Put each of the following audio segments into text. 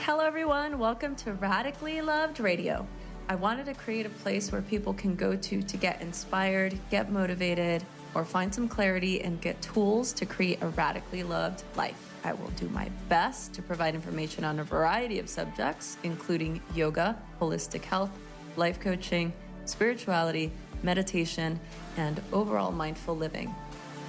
Hello, everyone. Welcome to Radically Loved Radio. I wanted to create a place where people can go to get inspired, get motivated, or find some clarity and get tools to create a radically loved life. I will do my best to provide information on a variety of subjects, including yoga, holistic health, life coaching, spirituality, meditation, and overall mindful living.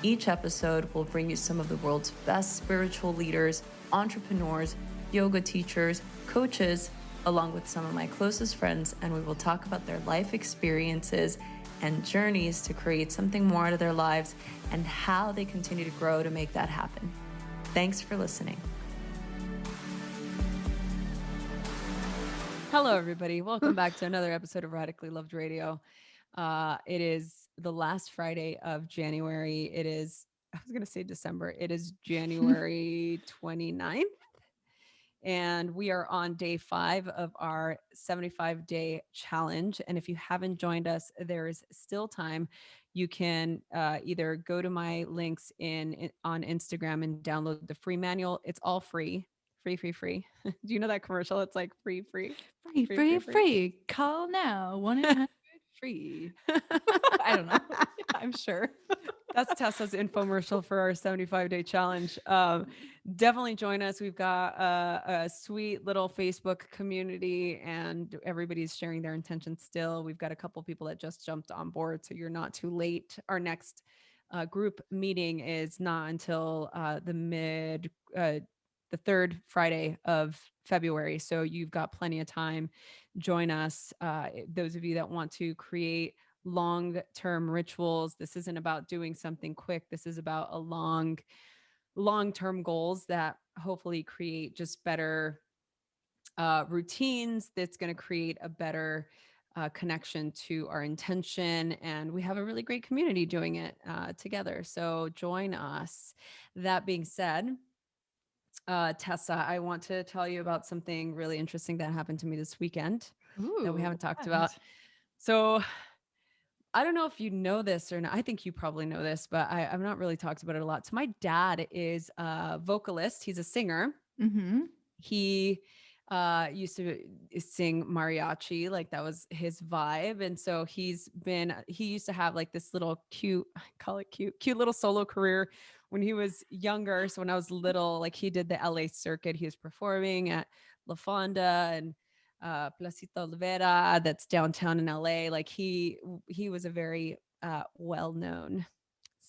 Each episode will bring you some of the world's best spiritual leaders, entrepreneurs, yoga teachers, coaches, along with some of my closest friends, and we will talk about their life experiences and journeys to create something more out of their lives and how they continue to grow to make that happen. Thanks for listening. Hello, everybody. Welcome back to another episode of Radically Loved Radio. It is the last Friday of January. I was going to say December. It is January 29th. And we are on day 5 of our 75-day challenge. And if you haven't joined us, there is still time. You can either go to my links on Instagram and download the free manual. It's all free. Free. Do you know that commercial? It's like free. Call now. 1-800-FREE. I don't know. I'm sure. That's Tessa's infomercial for our 75-day challenge. Definitely join us. We've got a sweet little Facebook community and everybody's sharing their intentions still. We've got a couple people that just jumped on board, so you're not too late. Our next group meeting is not until the third Friday of February. So you've got plenty of time. Join us. Those of you that want to create long-term rituals. This isn't about doing something quick. This is about a long-term goals that hopefully create just better routines. That's going to create a better connection to our intention. And we have a really great community doing it together. So join us. That being said, Tessa, I want to tell you about something really interesting that happened to me this weekend that we haven't talked about. So I don't know if you know this or not. I think you probably know this, but I've not really talked about it a lot. So my dad is a vocalist. He's a singer. Mm-hmm. He used to sing mariachi, like that was his vibe. And so he used to have like this little cute little solo career when he was younger. So when I was little, like he did the LA circuit. He was performing at La Fonda and Placita Olivera, that's downtown in LA. Like he was a very well-known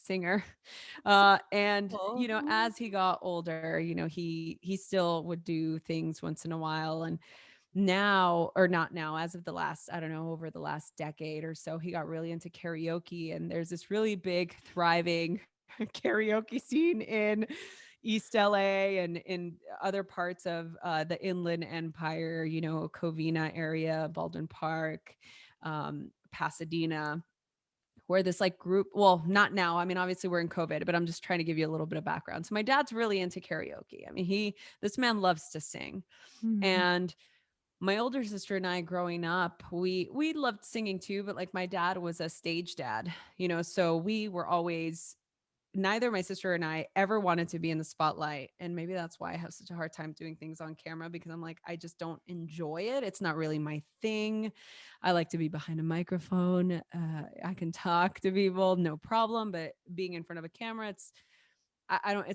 singer. And, you know, as he got older, you know, he still would do things once in a while. And now, or not now, as of the last, I don't know, over the last decade or so, he got really into karaoke. And there's this really big, thriving karaoke scene in East LA and in other parts of the Inland Empire, you know, Covina area, Baldwin Park, Pasadena, where this like group, well, not now. I mean, obviously we're in COVID, but I'm just trying to give you a little bit of background. So my dad's really into karaoke. I mean, this man loves to sing. Mm-hmm. And my older sister and I growing up, we loved singing too, but like my dad was a stage dad, you know, so we were always, neither my sister and I ever wanted to be in the spotlight. And maybe that's why I have such a hard time doing things on camera, because I'm like, I just don't enjoy it. It's not really my thing. I like to be behind a microphone. I can talk to people, no problem. But being in front of a camera, I don't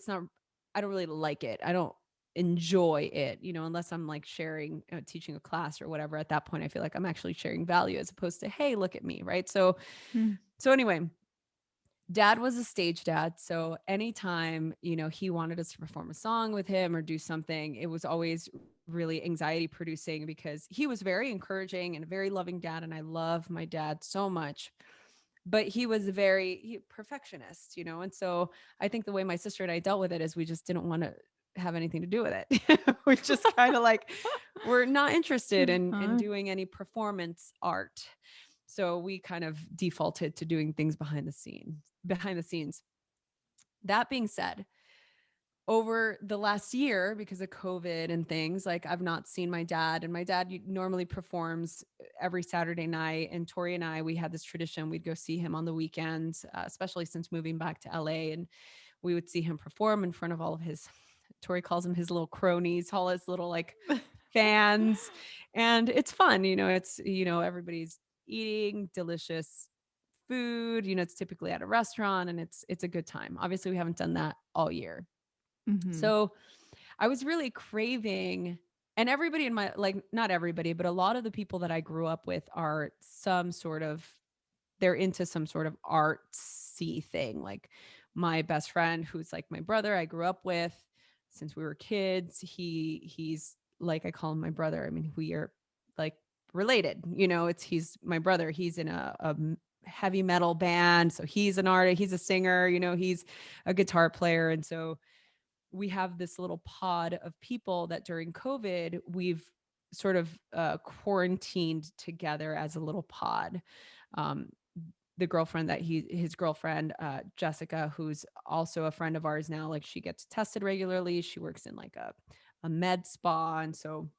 really like it. I don't enjoy it, you know, unless I'm like sharing, teaching a class or whatever. At that point, I feel like I'm actually sharing value as opposed to, hey, look at me. Right. So anyway, Dad was a stage dad. So anytime, you know, he wanted us to perform a song with him or do something, it was always really anxiety producing, because he was very encouraging and a very loving dad. And I love my dad so much, but he was very perfectionist, you know? And so I think the way my sister and I dealt with it is we just didn't want to have anything to do with it. We just kind of like, we're not interested in doing any performance art. So we kind of defaulted to doing things behind the scenes. That being said, over the last year, because of COVID and things, like I've not seen my dad, and my dad normally performs every Saturday night. And Tori and I, we had this tradition. We'd go see him on the weekends, especially since moving back to LA, and we would see him perform in front of all of his, Tori calls them his little cronies, all his little like fans, and it's fun. It's, everybody's eating delicious food. It's typically at a restaurant, and it's a good time. Obviously, we haven't done that all year. Mhm. So I was really craving, and everybody in my, like, not everybody, but a lot of the people that I grew up with are some sort of, they're into some sort of artsy thing. Like my best friend, who's like my brother, I grew up with since we were kids. He's like, I call him my brother. I mean, we are like related, he's my brother. He's in a heavy metal band. So he's an artist, he's a singer, he's a guitar player. And so we have this little pod of people that during COVID, we've sort of quarantined together as a little pod. Um, the girlfriend that his girlfriend, Jessica, who's also a friend of ours now, like she gets tested regularly. She works in like a med spa. And so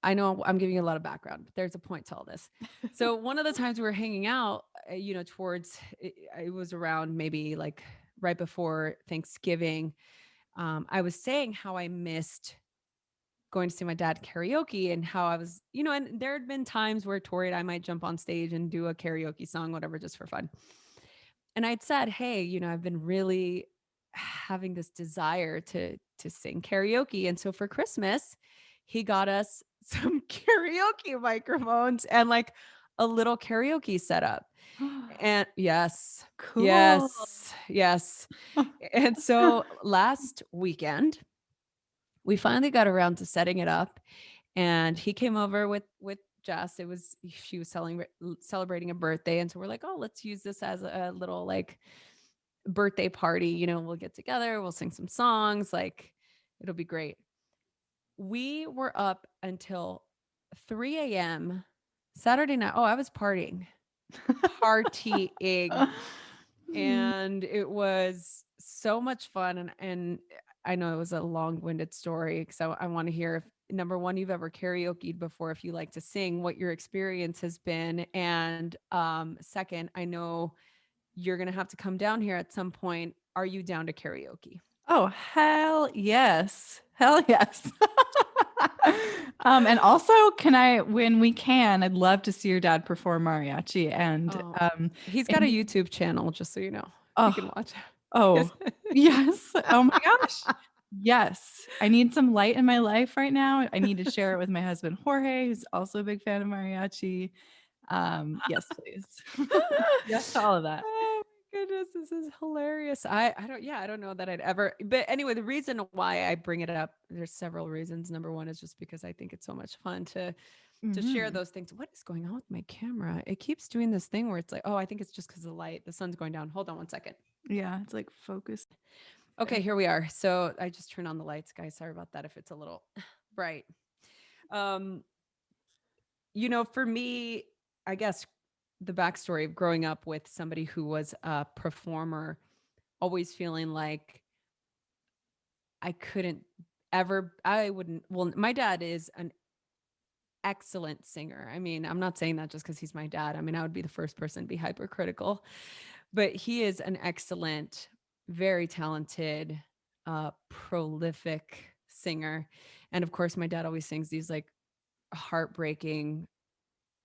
I know I'm giving you a lot of background, but there's a point to all this. So one of the times we were hanging out, towards, it was around maybe like right before Thanksgiving. I was saying how I missed going to see my dad karaoke, and how I was, and there had been times where Tori and I might jump on stage and do a karaoke song, whatever, just for fun. And I'd said, hey, I've been really having this desire to sing karaoke. And so for Christmas, he got us some karaoke microphones and like a little karaoke setup. And yes, Cool. yes, yes. And so last weekend, we finally got around to setting it up, and he came over with Jess. She was celebrating a birthday, and so we're like, oh, let's use this as a little like birthday party. We'll get together, we'll sing some songs, like it'll be great. We were up until 3 a.m. Saturday night. Oh, I was partying, Mm. and it was so much fun. And I know it was a long-winded story, so I want to hear if, number one, you've ever karaokeed before, if you like to sing, what your experience has been, and second, I know you're gonna have to come down here at some point. Are you down to karaoke? Oh, hell yes. Hell yes. And also, when we can, I'd love to see your dad perform mariachi. Oh, he's And got a YouTube channel, just so you know. You oh, can watch. oh, Yes. yes. Oh my gosh. Yes. I need some light in my life right now. I need to share it with my husband, Jorge, who's also a big fan of mariachi. Yes, please. Yes to all of that. Oh my goodness, this is hilarious. I don't know that I'd ever, but anyway, the reason why I bring it up, there's several reasons. Number one is just because I think it's so much fun to share Mhm. those things. What is going on with my camera? It keeps doing this thing where it's like, oh, I think it's just because of the light. The sun's going down. Hold on one second. Yeah, it's like focused. Okay, here we are. So I just turned on the lights, guys. Sorry about that if it's a little bright. Um, for me, I guess the backstory of growing up with somebody who was a performer, always feeling like I wouldn't, well, my dad is an excellent singer. I mean, I'm not saying that just because he's my dad. I mean, I would be the first person to be hypercritical, but he is an excellent, very talented, prolific singer. And of course, my dad always sings these like heartbreaking,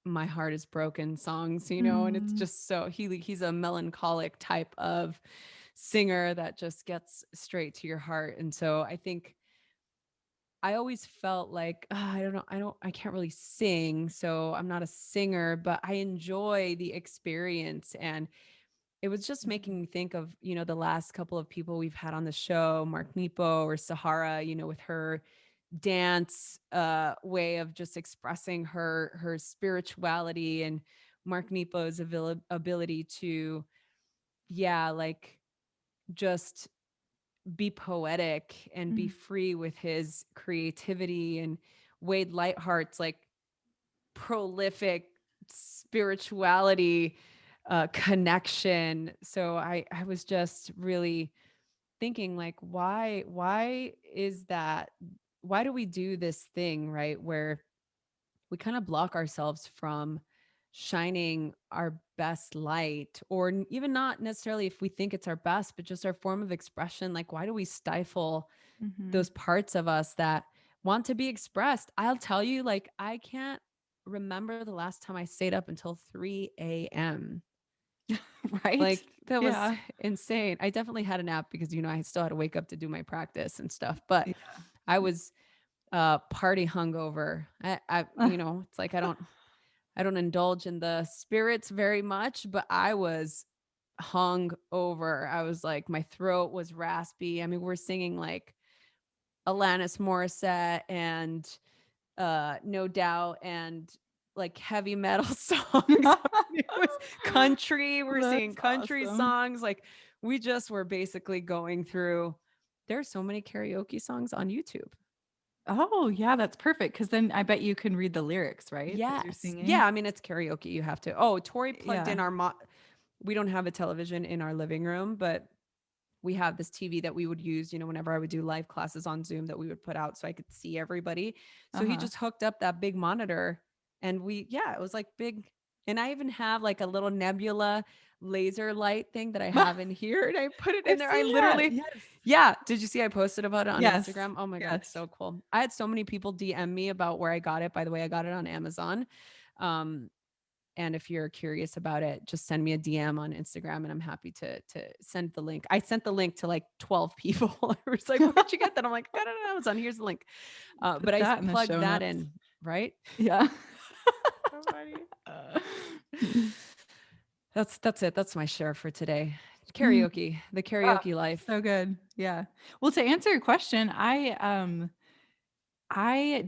my heart is broken songs, and it's Mm. just so he's a melancholic type of singer that just gets straight to your heart. And so I think I always felt like, I don't know, I can't really sing, so I'm not a singer, but I enjoy the experience. And it was just Mhm. making me think of, the last couple of people we've had on the show, Mark Nepo or Sahara, with her dance way of just expressing her spirituality, and Mark Nepo's ability to, yeah, like just be poetic and be Mhm. free with his creativity, and Wade Lightheart's like prolific spirituality, connection. So I was just really thinking like, why is that? Why do we do this thing, right, where we kind of block ourselves from shining our best light, or even not necessarily if we think it's our best, but just our form of expression? Like, why do we stifle Mhm. those parts of us that want to be expressed. I'll tell you, like, I can't remember the last time I stayed up until 3 a.m. Right? Like, that was Yeah. insane. I definitely had a nap because, I still had to wake up to do my practice and stuff, but Yeah. I was party hungover. It's like I don't indulge in the spirits very much, but I was hung over. I was like, my throat was raspy. I mean, we're singing like Alanis Morissette and No Doubt and like heavy metal songs. It was country. We're singing That's country awesome. songs. Like we just were basically going through. There's so many karaoke songs on YouTube. Oh, yeah, that's perfect. Because then I bet you can read the lyrics, right? As you're Yes. singing? Yeah. I mean, it's karaoke. You have to. Oh, Tori plugged Yeah. in we don't have a television in our living room, but we have this TV that we would use, whenever I would do live classes on Zoom that we would put out so I could see everybody. So he Uh-huh. just hooked up that big monitor and yeah, it was like big. And I even have like a little nebula laser light thing that I have in here and I put it in I've there. I seen that. literally, Yes. yeah. Did you see I posted about it on Yes. Instagram? Oh my God, it's Yes. so cool. I had so many people DM me about where I got it. By the way, I got it on Amazon. Um, and if you're curious about it, just send me a DM on Instagram and I'm happy to send the link. I sent the link to like 12 people. I was like, where'd you get that? I'm like, I got it on Amazon. Here's the link. But Put I that in the plugged show that notes. in, right? Yeah. So funny. Mm. That's it. That's my share for today. Mm. Karaoke, the Ah, karaoke life. so good. Yeah. Well, to answer your question, I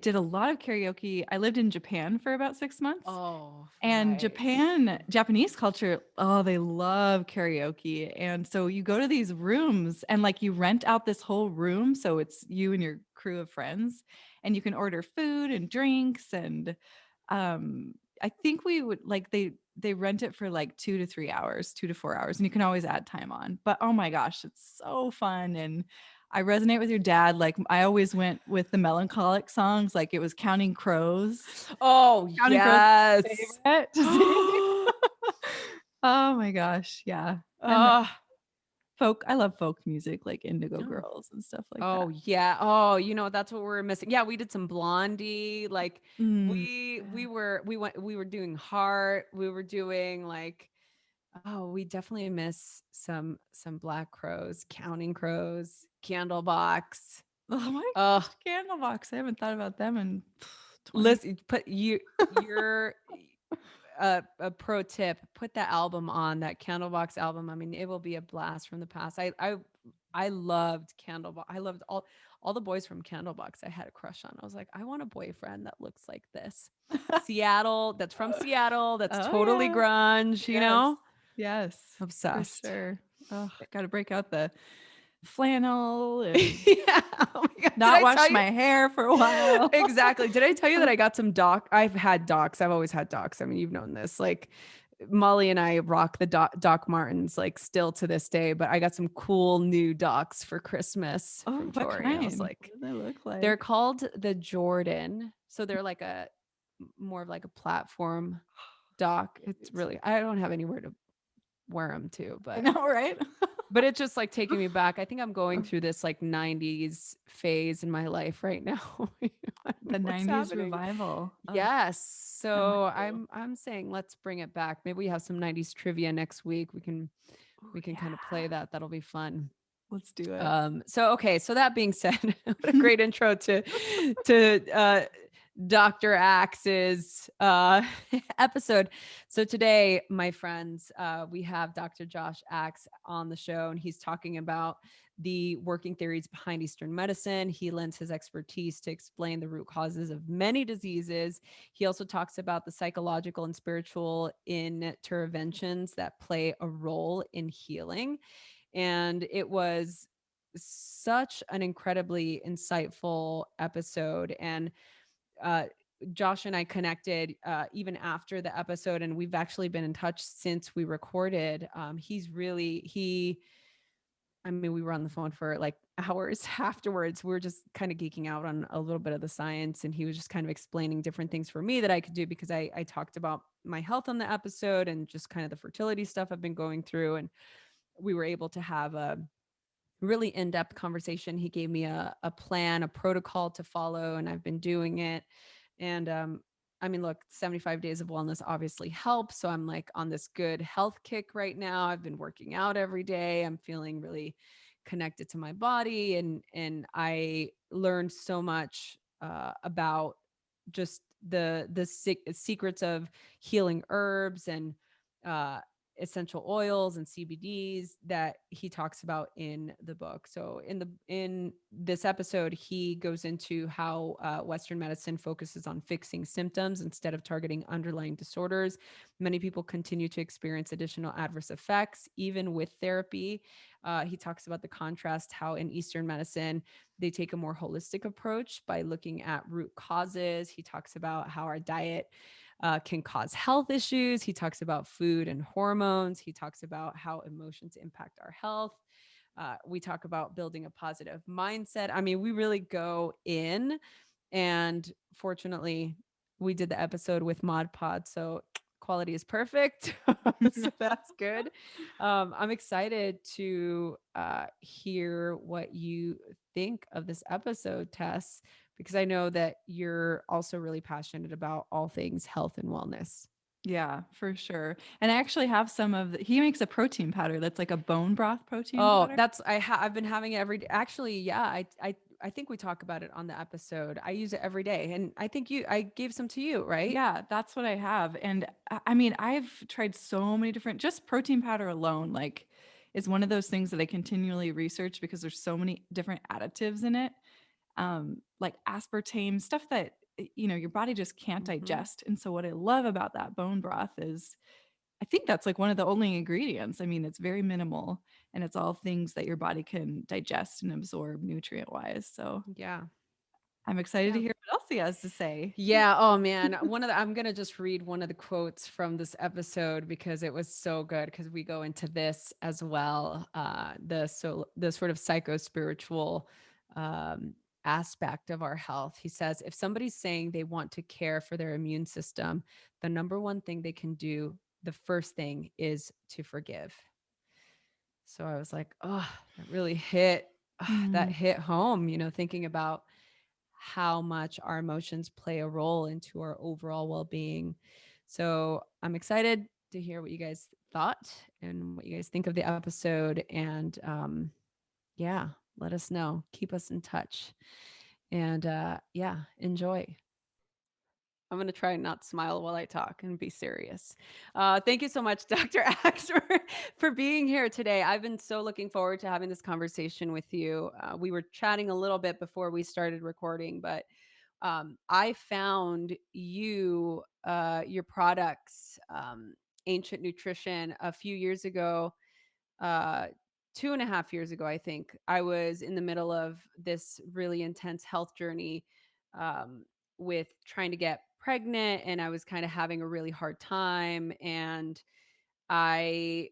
did a lot of karaoke. I lived in Japan for about 6 months. Oh, And right. Japanese culture, oh, they love karaoke. And so you go to these rooms and like you rent out this whole room. So it's you and your crew of friends, and you can order food and drinks. And I think we would like they rent it for like 2 to 3 hours, 2 to 4 hours, and you can always add time on. But oh my gosh, it's so fun. And I resonate with your dad. Like I always went with the melancholic songs, like it was Counting Crows. Oh, Counting Crows is yes. my favorite to sing. Oh my gosh, yeah. And then Oh, I love folk music like Indigo no. Girls and stuff like that. Oh, yeah. Oh, that's what we're missing. Yeah, we did some Blondie. Like we Yeah. were we were doing Heart. We were doing like we definitely miss some Black Crows, Counting Crows, Candlebox. Oh my Oh, gosh, Candlebox. I haven't thought about them in 20. listen, you're a pro tip, put that album on, that Candlebox album. I mean, it will be a blast from the past. I loved Candlebox. I loved all the boys from Candlebox I had a crush on. I was like, I want a boyfriend that looks like this. Seattle, that's from Seattle, that's Oh totally yeah. grunge, Yes. Yes. For Obsessed. sure. Oh, gotta break out the flannel and Yeah. Oh my God. Did not I tell wash you? my hair for a while. Exactly. Did I tell you that I got some I've had docs. I've always had docs. I mean, you've known this. Like Molly and I rock the Doc Martens like still to this day, but I got some cool new docs for Christmas Oh, from what Tori. I was kind? like, What do they look they're like? called the Jordan. So they're like more of like a platform doc. It's Cute. really, I don't have anywhere to wear them to, I but know, right? it's just like taking me back. I think I'm going through this like 90s phase in my life right now. I don't know The what's 90s happening. revival. Oh, Yes. I'm with So you. I'm saying let's bring it back. Maybe we have some 90s trivia next week. Oh, We can yeah. kind of play that. That'll be fun. Let's do it. So okay, so that being said, what a great intro to Dr. Axe's episode. So today, my friends, we have Dr. Josh Axe on the show, and he's talking about the working theories behind Eastern medicine. He lends his expertise to explain the root causes of many diseases. He also talks about the psychological and spiritual interventions that play a role in healing. And it was such an incredibly insightful episode. And uh, Josh and I connected even after the episode, and we've actually been in touch since we recorded. I mean, we were on the phone for like hours afterwards. We were just kind of geeking out on a little bit of the science, and he was just kind of explaining different things for me that I could do because I talked about my health on the episode and just kind of the fertility stuff I've been going through. And we were able to have really in-depth conversation. He gave me a plan, a protocol to follow, and I've been doing it. And I mean, look, 75 days of wellness obviously helps. So I'm like on this good health kick right now. I've been working out every day. I'm feeling really connected to my body, and I learned so much about just the secrets of healing herbs and uh essential oils and CBDs that he talks about in the book. So in this episode, he goes into how Western medicine focuses on fixing symptoms instead of targeting underlying disorders. Many people continue to experience additional adverse effects even with therapy. He talks about the contrast how in Eastern medicine they take a more holistic approach by looking at root causes. He talks about how our diet can cause health issues. He talks about food and hormones. He talks about how emotions impact our health. We talk about building a positive mindset. I mean, we really go in, and fortunately, we did the episode with Mod Pod, so quality is perfect. So that's good. I'm excited to hear what you think of this episode, Tess, because I know that you're also really passionate about all things health and wellness. Yeah, for sure. And I actually have some of he makes a protein powder that's like a bone broth protein Oh, powder. that's I've been having it every day. Actually, yeah, I think we talk about it on the episode. I use it every day, and I think I gave some to you, right? Yeah, that's what I have. And I mean, I've tried so many different, just protein powder alone, like is one of those things that I continually research because there's so many different additives in it. Like aspartame, stuff that your body just can't Mhm. digest. And so what I love about that bone broth is I think that's like one of the only ingredients. I mean, it's very minimal and it's all things that your body can digest and absorb nutrient wise. So Yeah. I'm excited to Yeah. hear what else he has to say. Yeah. Oh man. I'm gonna just read one of the quotes from this episode because it was so good because we go into this as well. The sort of psycho spiritual aspect of our health. He says, if somebody's saying they want to care for their immune system, the number one thing they can do, the first thing is to forgive. So I was like, oh, that really hit that Mm, hit home, thinking about how much our emotions play a role into our overall well-being. So I'm excited to hear what you guys thought and what you guys think of the episode. And yeah, let us know. Keep us in touch. And yeah, enjoy. I'm going to try and not smile while I talk and be serious. Thank you so much, Dr. Axe, for being here today. I've been so looking forward to having this conversation with you. We were chatting a little bit before we started recording, but I found your products, Ancient Nutrition, a few years ago, uh, 2.5 years ago, I think. I was in the middle of this really intense health journey um, with trying to get pregnant, and I was kind of having a really hard time. And I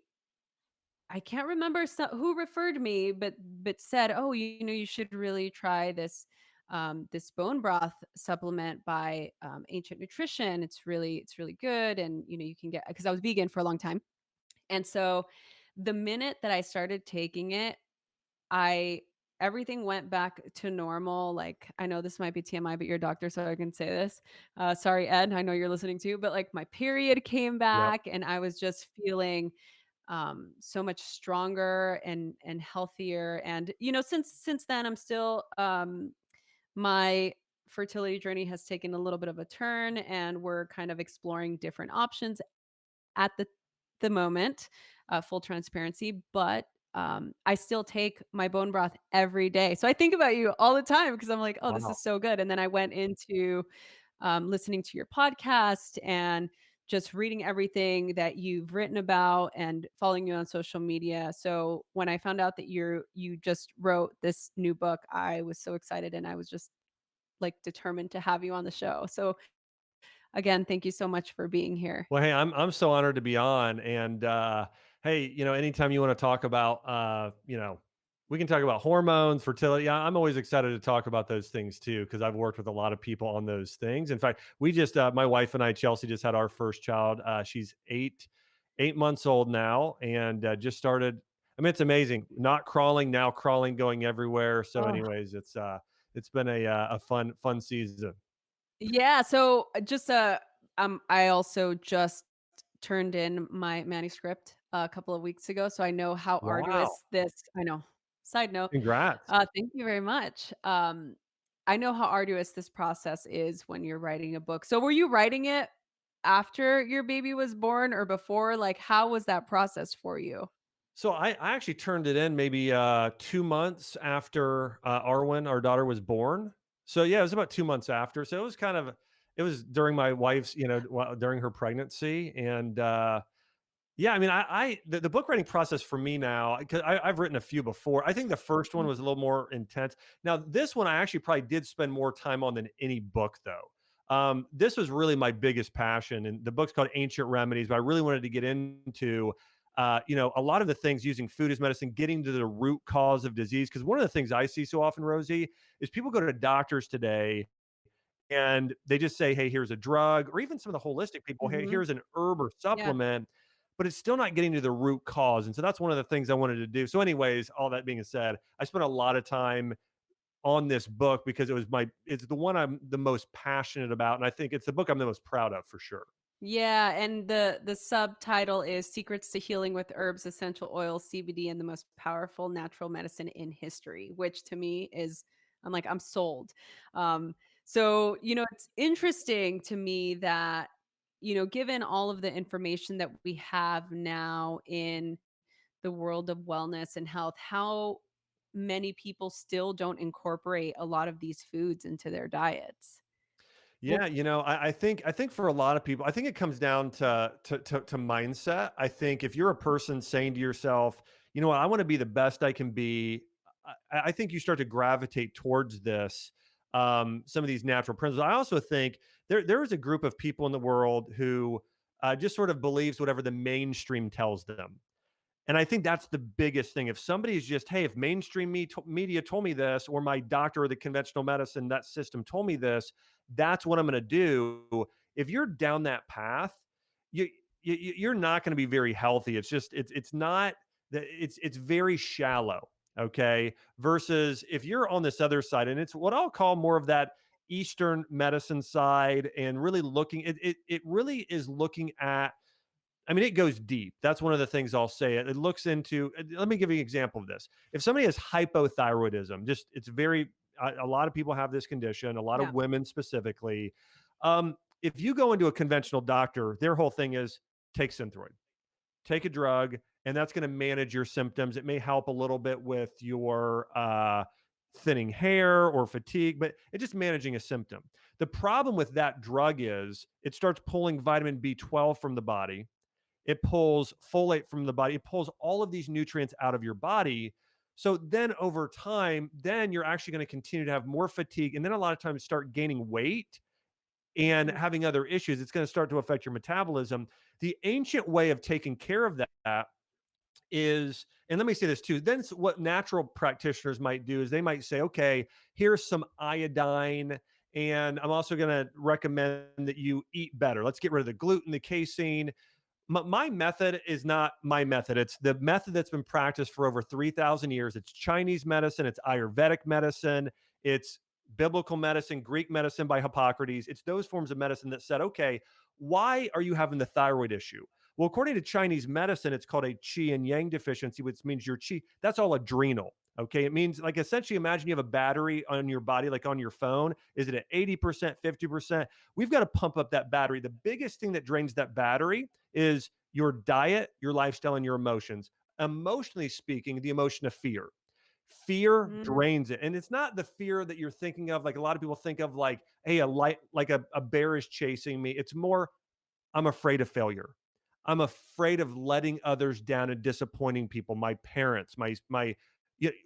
I can't remember who referred me, but said, "Oh, you should really try this bone broth supplement by Ancient Nutrition. It's really good, and you can get because I was vegan for a long time, and so the minute that I started taking it, I everything went back to normal. Like I know this might be TMI, but you're a doctor, so I can say this. Sorry, Ed. I know you're listening too, but like my period came Yep. back, and I was just feeling so much stronger and healthier. And since then, I'm still my fertility journey has taken a little bit of a turn, and we're kind of exploring different options at the moment. Full transparency, but I still take my bone broth every day. So I think about you all the time because I'm like, oh, this Wow. is so good. And then I went into listening to your podcast and just reading everything that you've written about and following you on social media. So when I found out that you just wrote this new book, I was so excited and I was just like determined to have you on the show. So again, thank you so much for being here. Well, hey, I'm so honored to be on. And hey, anytime you want to talk about we can talk about hormones, fertility. I'm always excited to talk about those things too, because I've worked with a lot of people on those things. In fact, we just my wife and I, Chelsea, just had our first child. She's 8 months old now, and just started I mean, it's amazing. Not crawling, now crawling, going everywhere. So, Oh. anyways, it's been a fun season. Yeah, so just I also just turned in my manuscript a couple of weeks ago, so I know how Wow. arduous this I know. Side note, Congrats. thank you very much. I know how arduous this process is when you're writing a book. So were you writing it after your baby was born or before? Like, how was that process for you? So I actually turned it in maybe 2 months after Arwen, our daughter, was born. So yeah, it was about 2 months after. So it was kind of it was during my wife's, during her pregnancy, and yeah, I mean, the book writing process for me now, because I've written a few before. I think the first one Mhm, was a little more intense. Now, this one I actually probably did spend more time on than any book, though. This was really my biggest passion, and the book's called Ancient Remedies. But I really wanted to get into, a lot of the things using food as medicine, getting to the root cause of disease. Because one of the things I see so often, Rosie, is people go to doctors today and they just say, "Hey, here's a drug," or even some of the holistic people, "Hey, mhm. here's an herb or Yeah. supplement," but it's still not getting to the root cause. And so that's one of the things I wanted to do. So, anyways, all that being said, I spent a lot of time on this book because it's the one I'm the most passionate about, and I think it's the book I'm the most proud of for sure. Yeah, and the subtitle is Secrets to Healing with Herbs, Essential Oils, CBD, and the Most Powerful Natural Medicine in History, which to me is I'm like, I'm sold. So, it's interesting to me that, given all of the information that we have now in the world of wellness and health, how many people still don't incorporate a lot of these foods into their diets. Yeah, I think for a lot of people, I think it comes down to mindset. I think if you're a person saying to yourself, you know what, I want to be the best I can be, I think you start to gravitate towards this. Some of these natural principles. I also think there is a group of people in the world who just sort of believes whatever the mainstream tells them. And I think that's the biggest thing. If somebody's just, hey, if mainstream media told me this, or my doctor or the conventional medicine, that system told me this, that's what I'm going to do. If you're down that path, you, you're not going to be very healthy. It's not that it's very shallow. Okay. Versus if you're on this other side, and it's what I'll call more of that Eastern medicine side, and really looking, it really is looking at, I mean, it goes deep. That's one of the things I'll say. It looks into, let me give you an example of this. If somebody has hypothyroidism, just it's very, a lot of people have this condition, a lot of Yeah. women specifically. If you go into a conventional doctor, their whole thing is take Synthroid, take a drug, and that's going to manage your symptoms. It may help a little bit with your thinning hair or fatigue, but it's just managing a symptom. The problem with that drug is it starts pulling vitamin B12 from the body, it pulls folate from the body. It pulls all of these nutrients out of your body. So then over time, then you're actually going to continue to have more fatigue. And then a lot of times start gaining weight and Mm, having other issues. It's going to start to affect your metabolism. The ancient way of taking care of that is, and let me say this too, then what natural practitioners might do is they might say, okay, here's some iodine, and I'm also going to recommend that you eat better. Let's get rid of the gluten, the casein. My method is not my method. It's the method that's been practiced for over 3,000 years. It's Chinese medicine, it's Ayurvedic medicine, it's biblical medicine, Greek medicine by Hippocrates. It's those forms of medicine that said, okay, why are you having the thyroid issue? Well, according to Chinese medicine, it's called a qi and yang deficiency, which means your qi, that's all adrenal. Okay. It means, like, essentially imagine you have a battery on your body, like on your phone. Is it at 80%, 50%? We've got to pump up that battery. The biggest thing that drains that battery is your diet, your lifestyle, and your emotions. Emotionally speaking, the emotion of fear. Fear mm, drains it. And it's not the fear that you're thinking of, like a lot of people think of, like, hey, a light, like a bear is chasing me. It's more, I'm afraid of failure. I'm afraid of letting others down and disappointing people, my parents,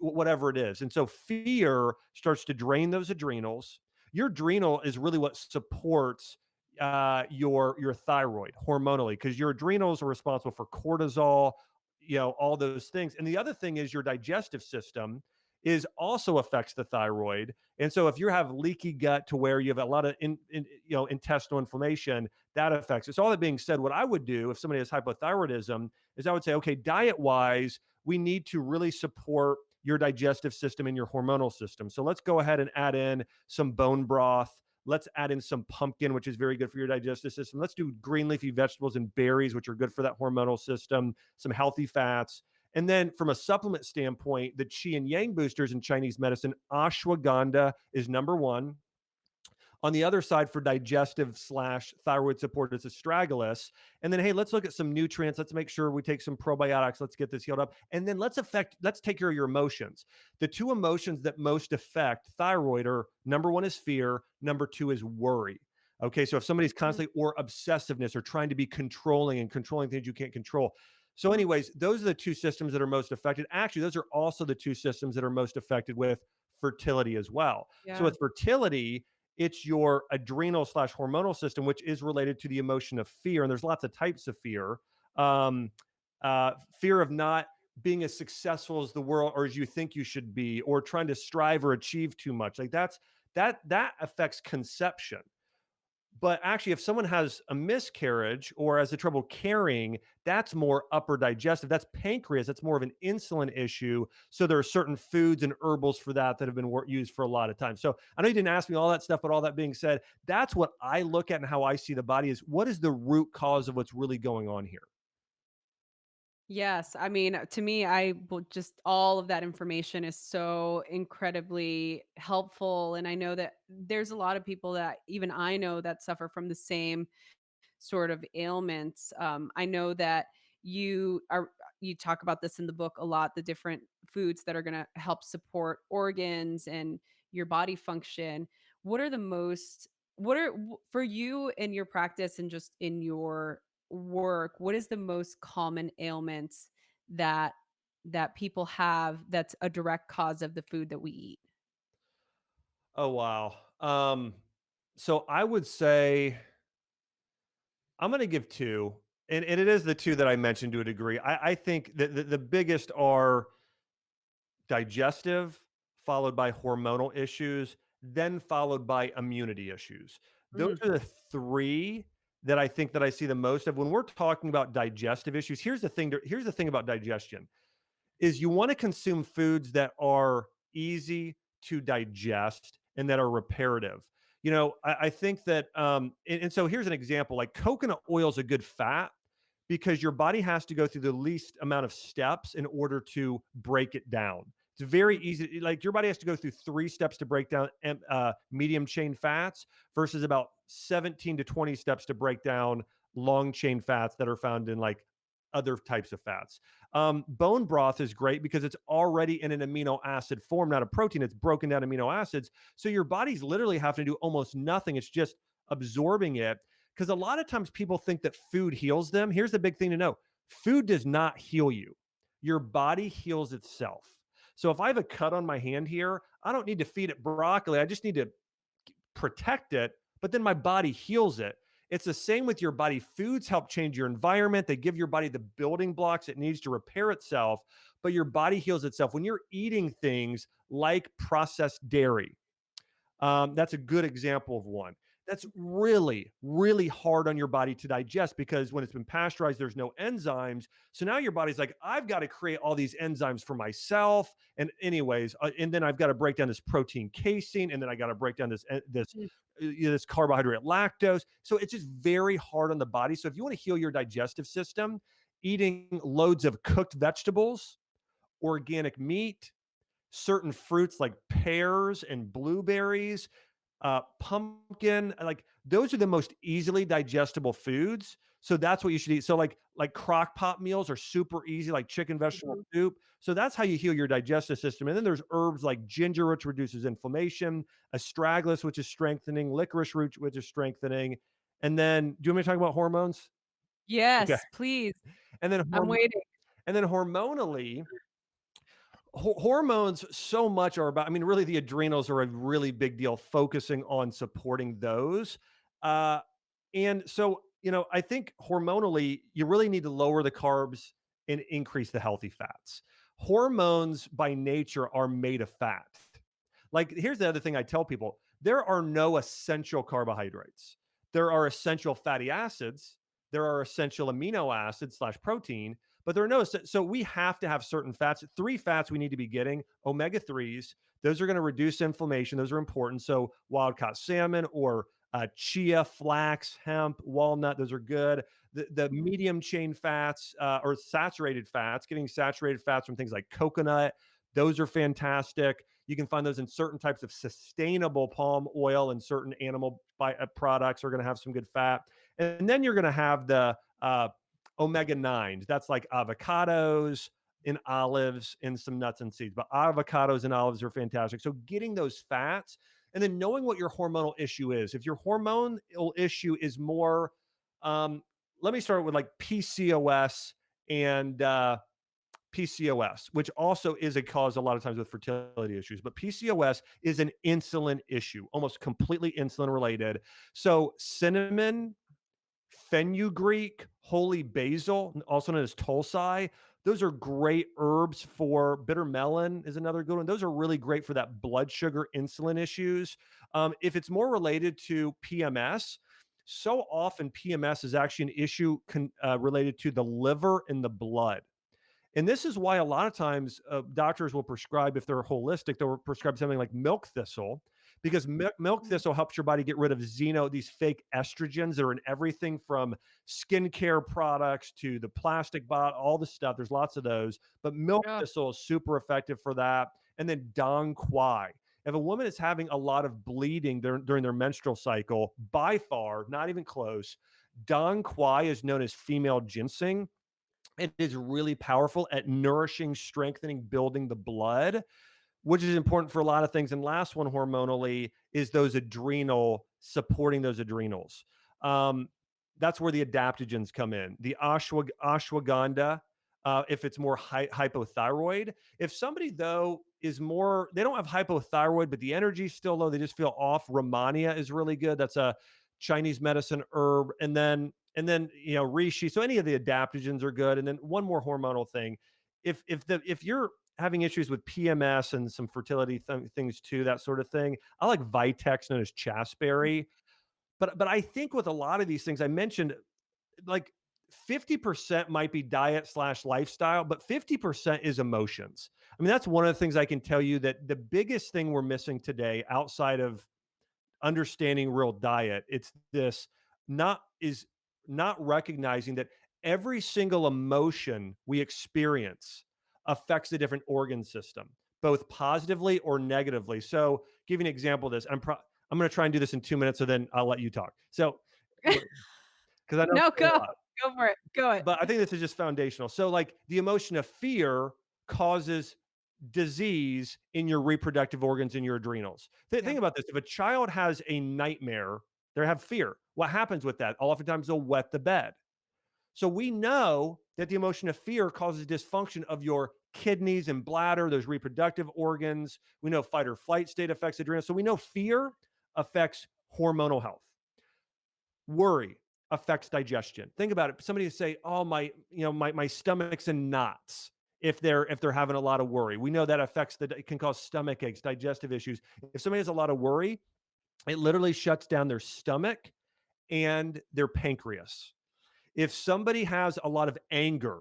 whatever it is. And so fear starts to drain those adrenals. Your adrenal is really what supports your thyroid hormonally, because your adrenals are responsible for cortisol, all those things. And the other thing is your digestive system is also affects the thyroid. And so if you have leaky gut to where you have a lot of intestinal inflammation, that affects it. So all that being said, what I would do if somebody has hypothyroidism is I would say, okay, diet wise, we need to really support your digestive system and your hormonal system. So let's go ahead and add in some bone broth. Let's add in some pumpkin, which is very good for your digestive system. Let's do green leafy vegetables and berries, which are good for that hormonal system, some healthy fats. And then from a supplement standpoint, the qi and yang boosters in Chinese medicine, ashwagandha is number one. On the other side for digestive slash thyroid support is astragalus. And then, hey, let's look at some nutrients. Let's make sure we take some probiotics. Let's get this healed up. And then let's take care of your emotions. The two emotions that most affect thyroid are number one is fear, number two is worry. Okay, so if somebody's constantly or obsessiveness or trying to be controlling and controlling things you can't control. So, anyways, those are the two systems that are most affected. Actually, those are also the two systems that are most affected with fertility as well. So, Yeah. with fertility, it's your adrenal slash hormonal system, which is related to the emotion of fear. And there's lots of types of fear. Um, Fear of not being as successful as the world or as you think you should be, or trying to strive or achieve too much. Like that affects conception. But actually, if someone has a miscarriage or has a trouble carrying, that's more upper digestive. That's pancreas. That's more of an insulin issue. So there are certain foods and herbals for that that have been used for a lot of time. So I know you didn't ask me all that stuff, but all that being said, that's what I look at and how I see the body is what is the root cause of what's really going on here? Yes, I mean, to me, I will just all of that information is so incredibly helpful. And I know that there's a lot of people that even I know that suffer from the same sort of ailments. I know that you talk about this in the book a lot, the different foods that are going to help support organs and your body function. What are the most what are for you in your practice and just in your work, what is the most common ailments that people have that's a direct cause of the food that we eat? Oh, wow. So I would say I'm going to give two. And it is the two that I mentioned to a degree. I think that the biggest are digestive, followed by hormonal issues, then followed by immunity issues. Those Mhm. are the three that I think that I see the most of when we're talking about digestive issues. Here's the thing about digestion is you want to consume foods that are easy to digest and that are reparative. I think that, and so here's an example like coconut oil is a good fat because your body has to go through the least amount of steps in order to break it down. It's very easy. Like your body has to go through 3 steps to break down medium chain fats versus about 17 to 20 steps to break down long chain fats that are found in like other types of fats. Bone broth is great because it's already in an amino acid form, not a protein. It's broken down amino acids. So your body's literally having to do almost nothing. It's just absorbing it. Because a lot of times people think that food heals them. Here's the big thing to know food does not heal you, your body heals itself. So if I have a cut on my hand here, I don't need to feed it broccoli. I just need to protect it, but then my body heals it. It's the same with your body. Foods help change your environment. They give your body the building blocks it needs to repair itself, but your body heals itself. When you're eating things like processed dairy, that's a good example of one. That's really, really hard on your body to digest because when it's been pasteurized, there's no enzymes. So now your body's like, I've got to create all these enzymes for myself. And anyways, and then I've got to break down this protein casein, and then I got to break down Mm. this carbohydrate lactose. So it's just very hard on the body. So if you want to heal your digestive system, eating loads of cooked vegetables, organic meat, certain fruits like pears and blueberries, pumpkin, like those are the most easily digestible foods. So that's what you should eat. So like crock pot meals are super easy, like chicken vegetable Mhm. soup. So that's how you heal your digestive system. And then there's herbs like ginger, which reduces inflammation, astragalus, which is strengthening, licorice root, which is strengthening. And then, do you want me to talk about hormones? Okay. Yes, please. And then I'm waiting. hormonally, hormones so much are about, I mean, really the adrenals are a really big deal focusing on supporting those. Uh, and so, I think hormonally, you really need to lower the carbs and increase the healthy fats. Hormones by nature are made of fat. Like, here's the other thing I tell people there are no essential carbohydrates, there are essential fatty acids, there are essential amino acids slash protein, but there are no, so we have to have certain fats. 3 fats we need to be getting: omega 3s. Those are going to reduce inflammation. Those are important. So wild caught salmon or chia, flax, hemp, walnut, those are good. The medium chain fats or saturated fats, getting saturated fats from things like coconut, those are fantastic. You can find those in certain types of sustainable palm oil, and certain animal products are going to have some good fat. And then you're going to have the omega 9s. That's like avocados and olives and some nuts and seeds. But avocados and olives are fantastic. So getting those fats, and then knowing what your hormonal issue is. If your hormonal issue is more, let me start with like PCOS and PCOS, which also is a cause a lot of times with fertility issues. But PCOS is an insulin issue, almost completely insulin related. So cinnamon, fenugreek, holy basil, also known as tulsi. Those are great herbs for bitter melon is another good one. Those are really great for that blood sugar insulin issues. If it's more related to PMS, so often PMS is actually an issue related to the liver and the blood. And this is why a lot of times doctors will prescribe, if they're holistic, they'll prescribe something like milk thistle, because milk thistle helps your body get rid of these fake estrogens that are in everything from skincare products to the plastic bottle, all the stuff. There's lots of those, but milk Yeah. thistle is super effective for that. And then dong quai. If a woman is having a lot of bleeding during their menstrual cycle, by far, not even close, dong quai is known as female ginseng. It is really powerful at nourishing, strengthening, building the blood, which is important for a lot of things. And last one, hormonally, is those supporting those adrenals. That's where the adaptogens come in. The ashwagandha, if it's more hypothyroid. If somebody, though, is more, they don't have hypothyroid, but the energy's still low, they just feel off, Romania is really good. That's a Chinese medicine herb. And then reishi. So any of the adaptogens are good. And then one more hormonal thing: if you're having issues with PMS and some fertility things too, that sort of thing, I like Vitex, known as chasteberry. But I think with a lot of these things I mentioned, like 50% might be diet slash lifestyle, but 50% is emotions. I mean, that's one of the things I can tell you, that the biggest thing we're missing today, outside of understanding real diet, it's this not is not recognizing that every single emotion we experience affects a different organ system, both positively or negatively. So give you an example of this. I'm going to try and do this in 2 minutes, so then I'll let you talk. So because I know No, it's a go. lot, Go for it. Go it. but I think this is just foundational. So like the emotion of fear causes disease in your reproductive organs and your adrenals. Think about this. If a child has a nightmare, they have fear. What happens with that? Oftentimes they'll wet the bed. So we know that the emotion of fear causes dysfunction of your kidneys and bladder, those reproductive organs. We know fight or flight state affects adrenals. So we know fear affects hormonal health. Worry affects digestion. Think about it. Somebody would say, "Oh, my stomach's in knots." If they're having a lot of worry, we know that it can cause stomach aches, digestive issues. If somebody has a lot of worry, it literally shuts down their stomach and their pancreas. If somebody has a lot of anger,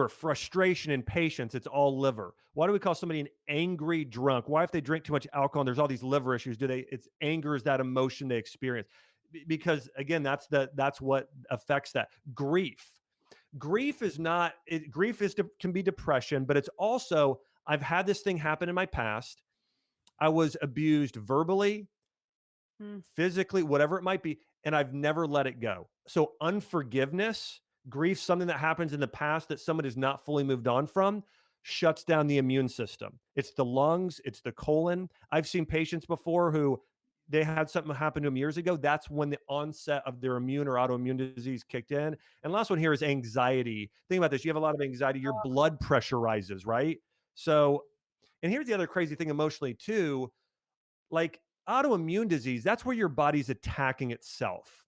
frustration, impatience, it's all liver. Why do we call somebody an angry drunk? Why, if they drink too much alcohol and there's all these liver issues, it's anger is that emotion they experience. Because again, that's what affects that. Grief can be depression, but it's also, I've had this thing happen in my past. I was abused verbally, physically, whatever it might be, and I've never let it go. So unforgiveness, grief, something that happens in the past that someone has not fully moved on from, shuts down the immune system. It's the lungs, it's the colon. I've seen patients before who they had something happen to them years ago. That's when the onset of their immune or autoimmune disease kicked in. And last one here is anxiety. Think about this. You have a lot of anxiety, your blood pressure rises, right? So, and here's the other crazy thing emotionally too, like autoimmune disease, that's where your body's attacking itself.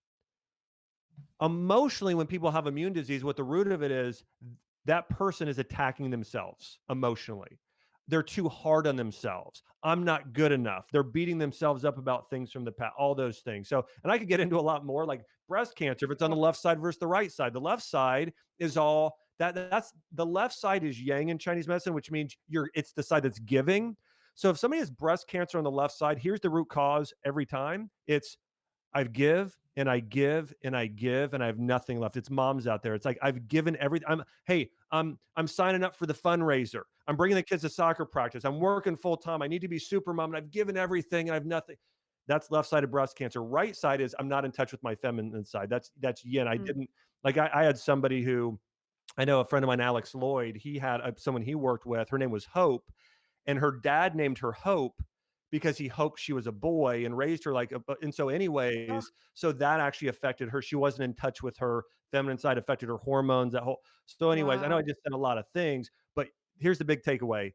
Emotionally, when people have immune disease, what the root of it is, that person is attacking themselves emotionally. they're too hard on themselves. I'm not good enough. They're beating themselves up about things from the past, all those things. So, and I could get into a lot more like breast cancer, if it's on the left side versus the right side. The left side is all that's the left side is yang in Chinese medicine, which means it's the side that's giving. So if somebody has breast cancer on the left side, here's the root cause every time. It's I give and I give and I give and I have nothing left. It's moms out there. It's like I've given everything. I'm signing up for the fundraiser. I'm bringing the kids to soccer practice. I'm working full time. I need to be super mom and I've given everything and I have nothing. That's left sided breast cancer. Right side is I'm not in touch with my feminine side. That's yin. I Mm. didn't like I had somebody who I know a friend of mine, Alex Lloyd. He had someone he worked with. Her name was Hope, and her dad named her Hope because he hoped she was a boy and raised her like a. And so, Oh, anyways, so that actually affected her. She wasn't in touch with her feminine side, affected her hormones. That whole. So, anyways, I know I wow. just said a lot of things, but here's the big takeaway: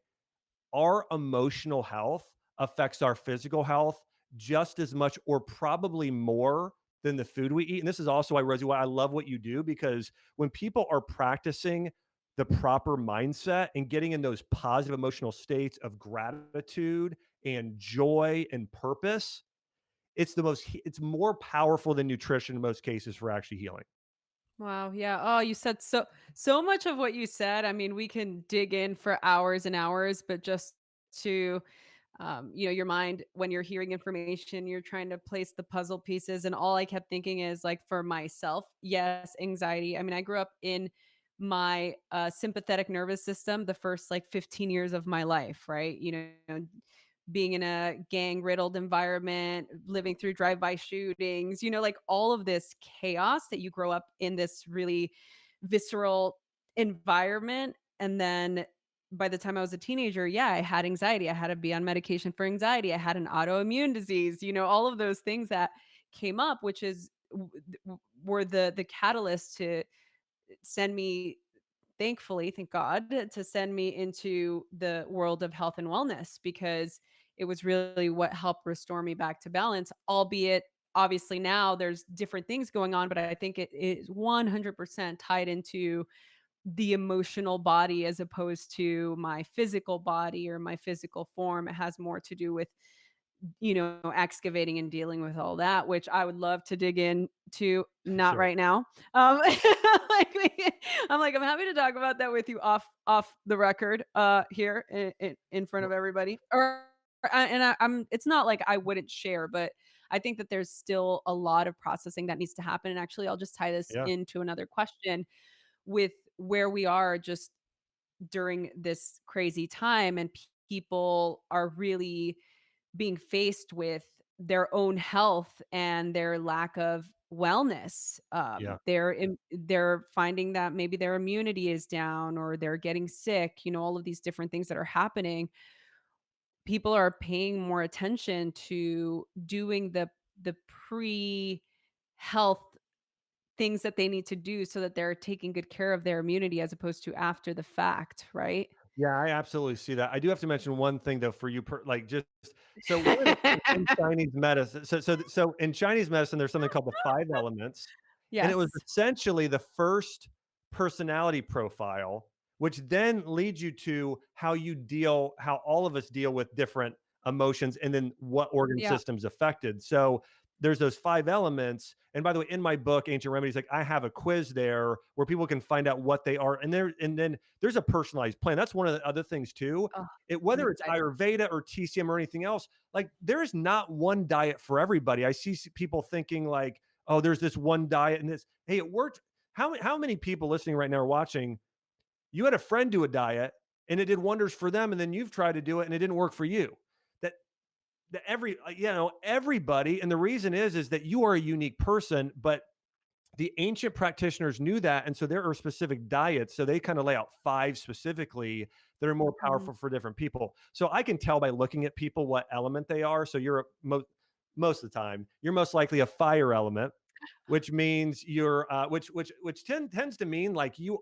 our emotional health affects our physical health just as much or probably more than the food we eat. And this is also why, Rosie, why I love what you do, because when people are practicing the proper mindset and getting in those positive emotional states of gratitude and joy and purpose, it's more powerful than nutrition in most cases for actually healing. Wow, yeah. Oh, you said so much of what you said. I mean, we can dig in for hours and hours, but just to your mind when you're hearing information, you're trying to place the puzzle pieces, and all I kept thinking is like for myself, yes, anxiety. I mean, I grew up in my sympathetic nervous system the first like 15 years of my life, right? Being in a gang riddled environment, living through drive by shootings, like all of this chaos that you grow up in this really visceral environment. And then by the time I was a teenager, yeah, I had anxiety. I had to be on medication for anxiety. I had an autoimmune disease, all of those things that came up, which were the catalyst to send me, thankfully, thank God, to send me into the world of health and wellness, because it was really what helped restore me back to balance, albeit obviously now there's different things going on, but I think it is 100% tied into the emotional body as opposed to my physical body or my physical form. It has more to do with excavating and dealing with all that, which I would love to dig into, not Sure. right now. Like I'm like, I'm happy to talk about that with you off the record, here in front of everybody. I'm. It's not like I wouldn't share, but I think that there's still a lot of processing that needs to happen. And actually, I'll just tie this Yeah. into another question with where we are just during this crazy time, and people are really being faced with their own health and their lack of wellness. Yeah. They're finding that maybe their immunity is down or they're getting sick, all of these different things that are happening. People are paying more attention to doing the pre-health things that they need to do so that they're taking good care of their immunity as opposed to after the fact, right? Yeah, I absolutely see that. I do have to mention one thing though for you, like just so one of the things in Chinese medicine. So in Chinese medicine, there's something called the five elements, and it was Yes. essentially the first personality profile, which then leads you to how all of us deal with different emotions, and then what organ Yeah. systems affected. So there's those five elements. And by the way, in my book, Ancient Remedies, like I have a quiz there where people can find out what they are. And then there's a personalized plan. That's one of the other things too. Oh, I'm Whether it's excited. Ayurveda or TCM or anything else, like there's not one diet for everybody. I see people thinking like, oh, there's this one diet and this, hey, it worked. How many people listening right now are watching? You had a friend do a diet and it did wonders for them, and then you've tried to do it and it didn't work for you. That everybody, and the reason is that you are a unique person, but the ancient practitioners knew that, and so there are specific diets, so they kind of lay out five specifically that are more Mhm. powerful for different people. So I can tell by looking at people what element they are. So most of the time you're most likely a fire element, which means you're tends to mean like you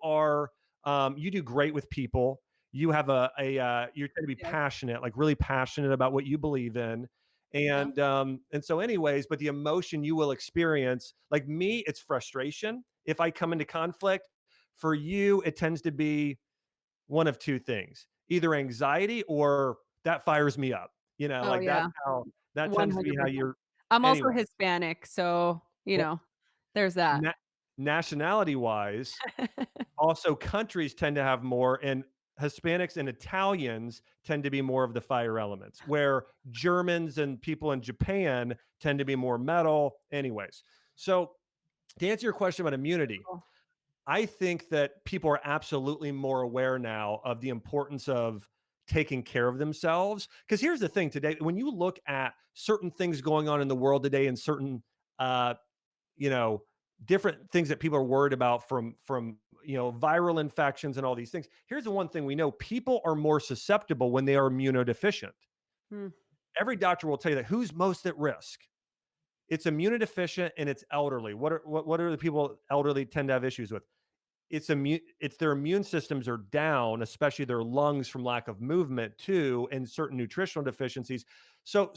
do great with people. You have you tend to be Yes. passionate, like really passionate about what you believe in. Yeah. And so anyways, but the emotion you will experience, like me, it's frustration if I come into conflict. For you, it tends to be one of two things. either anxiety or that fires me up. Oh, Like that's yeah, how that tends to be how 100%. you're I'm also anyway. Hispanic, so, Well, there's that. na- nationality wise, also countries tend to have more, and Hispanics and Italians tend to be more of the fire elements, where Germans and people in Japan tend to be more metal. Anyways, so to answer your question about immunity, Cool. I think that people are absolutely more aware now of the importance of taking care of themselves. Because here's the thing today, when you look at certain things going on in the world today and certain uh, you know, different things that people are worried about from viral infections and all these things. Here's the one thing we know: people are more susceptible when they are immunodeficient. Mm. Every doctor will tell you that. Who's most at risk? It's immunodeficient and it's elderly. What are the people elderly tend to have issues with? It's their immune systems are down, especially their lungs from lack of movement too, and certain nutritional deficiencies. So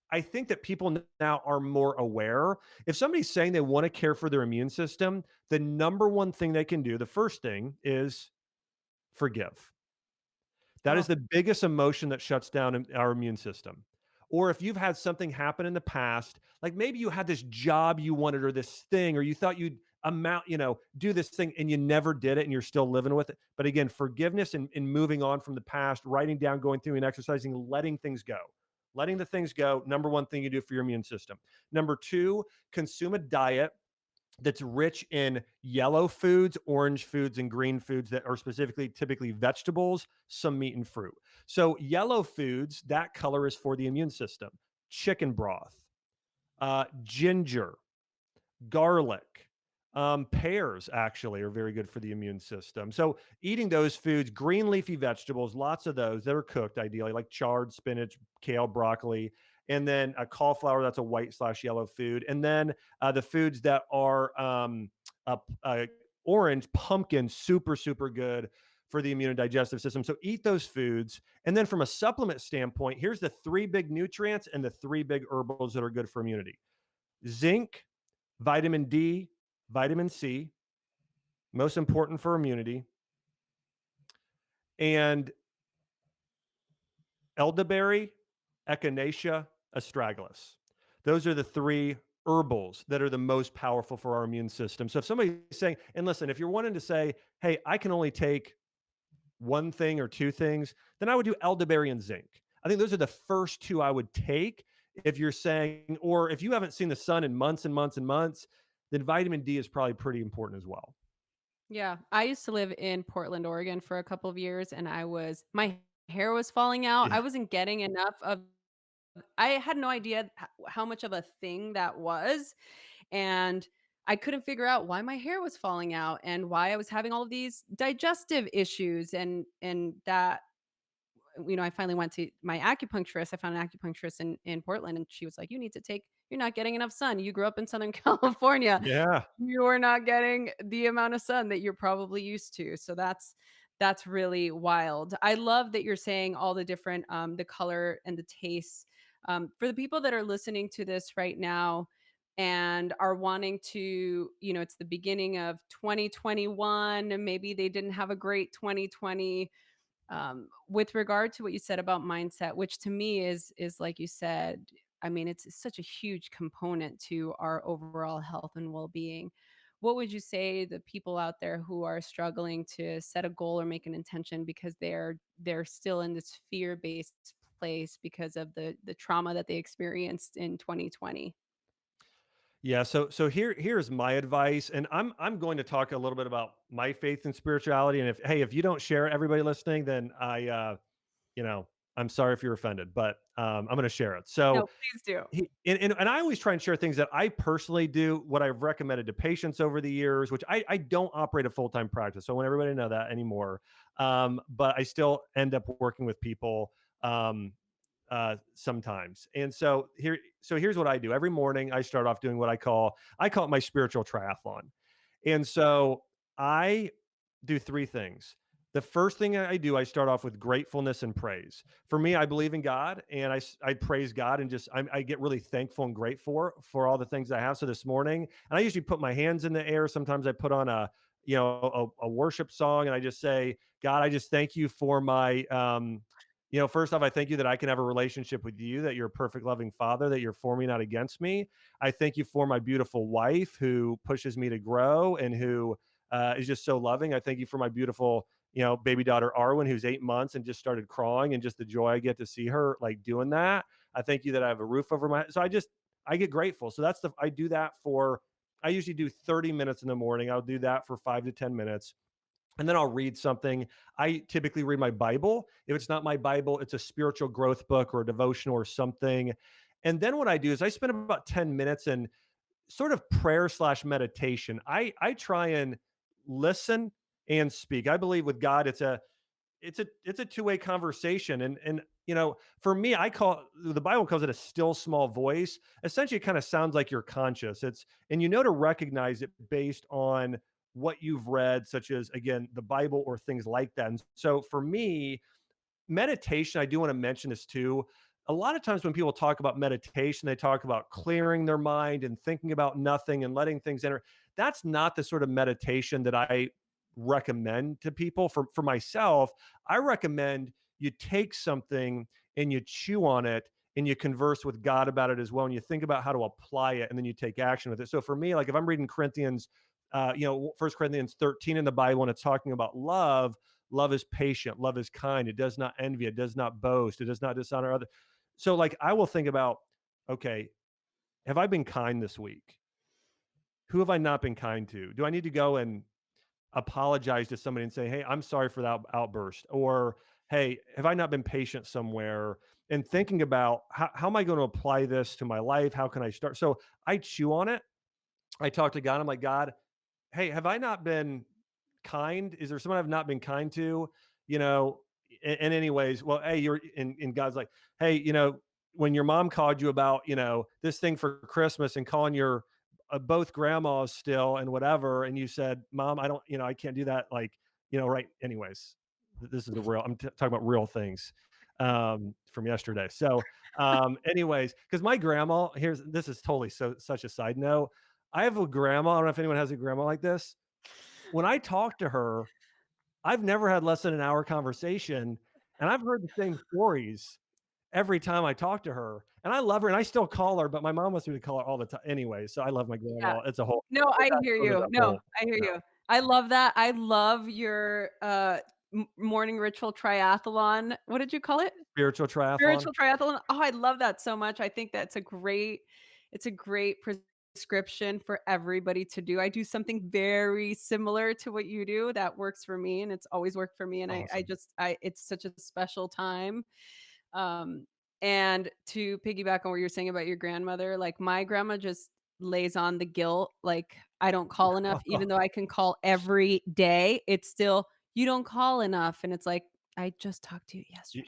I think that people now are more aware. If somebody's saying they want to care for their immune system, the number one thing they can do, the first thing is forgive. That is Oh, the biggest emotion that shuts down our immune system. Or if you've had something happen in the past, like maybe you had this job you wanted or this thing, or you thought you'd do this thing and you never did it and you're still living with it. But again, forgiveness and moving on from the past, writing down, going through and exercising, letting things go. Letting the things go, number one thing you do for your immune system. Number two, consume a diet that's rich in yellow foods, orange foods, and green foods that are specifically typically vegetables, some meat and fruit. So, yellow foods, that color is for the immune system. Chicken broth, ginger, garlic, pears actually are very good for the immune system. So, eating those foods, green leafy vegetables, lots of those that are cooked ideally, like chard, spinach, kale, broccoli, and then a cauliflower, that's a white slash yellow food. And then the foods that are orange, pumpkin, super, super good for the immune and digestive system. So eat those foods. And then from a supplement standpoint, here's the three big nutrients and the three big herbals that are good for immunity: zinc, vitamin D, vitamin C, most important for immunity, and elderberry, echinacea, astragalus. Those are the three herbals that are the most powerful for our immune system. So if somebody's saying, and listen, if you're wanting to say, hey, I can only take one thing or two things, then I would do elderberry and zinc. I think those are the first two I would take. If you're saying, or if you haven't seen the sun in months and months and months, then vitamin D is probably pretty important as well. yeah. I used to live in Portland, Oregon for a couple of years, and my hair was falling out. I Yeah. wasn't getting enough of I had no idea how much of a thing that was, and I couldn't figure out why my hair was falling out and why I was having all of these digestive issues, and that I finally went to my acupuncturist. I found an acupuncturist in Portland, and she was like, you're not getting enough sun. You grew up in Southern California. Yeah. You're not getting the amount of sun that you're probably used to. So that's really wild. I love that you're saying all the different the color and the taste. For the people that are listening to this right now and are wanting to, it's the beginning of 2021, and maybe they didn't have a great 2020, with regard to what you said about mindset, which to me is like you said, I mean, it's such a huge component to our overall health and well-being. What would you say the people out there who are struggling to set a goal or make an intention because they're still in this fear-based place because of the trauma that they experienced in 2020? Yeah, so here's my advice, and I'm going to talk a little bit about my faith and spirituality. And if you don't share it, everybody listening, then you know I'm sorry if you're offended, but I'm going to share it. No, So please do. and I always try and share things that I personally do, what I've recommended to patients over the years, which I don't operate a full time practice, so I want everybody to know that anymore. But I still end up working with people. Sometimes. And so here's what I do. Every morning I start off doing what I call it my spiritual triathlon. And so I do three things. The first thing I do, I start off with gratefulness and praise. For me, I believe in God, and I praise God, and I get really thankful and grateful for all the things I have. So this morning, and I usually put my hands in the air. Sometimes I put on a worship song, and I just say, God, I just thank you for my, first off, I thank you that I can have a relationship with you, that you're a perfect, loving father, that you're for me, not against me. I thank you for my beautiful wife who pushes me to grow and who is just so loving. I thank you for my beautiful, baby daughter Arwen, who's 8 months and just started crawling, and just the joy I get to see her like doing that. I thank you that I have a roof over my head. So I get grateful. So I do that for, I usually do 30 minutes in the morning. I'll do that for 5 to 10 minutes. And then I'll read something. I typically read my Bible. If it's not my Bible, it's a spiritual growth book or a devotional or something. And then what I do is I spend about 10 minutes in sort of prayer slash meditation. I try and listen and speak. I believe with God, it's a two-way conversation. And for me, the Bible calls it a still small voice. Essentially, it kind of sounds like your conscious. And to recognize it based on what you've read, such as, again, the Bible or things like that. And so for me, meditation, I do want to mention this too. A lot of times when people talk about meditation, they talk about clearing their mind and thinking about nothing and letting things enter. That's not the sort of meditation that I recommend to people. For myself, I recommend you take something and you chew on it and you converse with God about it as well. And you think about how to apply it, and then you take action with it. So for me, like if I'm reading Corinthians, 1 Corinthians 13 in the Bible, and it's talking about love. Love is patient. Love is kind. It does not envy. It does not boast. It does not dishonor others. So, like, I will think about, okay, have I been kind this week? Who have I not been kind to? Do I need to go and apologize to somebody and say, hey, I'm sorry for that outburst? Or, hey, have I not been patient somewhere? And thinking about how am I going to apply this to my life? How can I start? So I chew on it. I talk to God. I'm like, God, hey, have I not been kind? Is there someone I've not been kind to? You know, and anyways, well, hey, you're and God's like, hey, when your mom called you about, this thing for Christmas and calling your both grandmas still and whatever, and you said, Mom, I don't, I can't do that. Like, right. Anyways, this is I'm talking about real things from yesterday. So, anyways, because my grandma, this is totally such a side note. I have a grandma. I don't know if anyone has a grandma like this. When I talk to her, I've never had less than an hour conversation, and I've heard the same stories every time I talk to her, and I love her, and I still call her, but my mom wants me to call her all the time anyway, so I love my Yeah. grandma. It's a whole No, I that hear sort of you. that No, whole I hear no. you. I love that. I love your, morning ritual triathlon. What did you call it? Spiritual triathlon. Spiritual triathlon. Oh, I love that so much. I think that's it's a great prescription for everybody to do. I do something very similar to what you do that works for me, and it's always worked for me, and Awesome. it's such a special time. Um, and to piggyback on what you're saying about your grandmother, like my grandma just lays on the guilt, like I don't call enough, even though I can call every day. It's still, you don't call enough. And it's like, I just talked to you Y yesterday.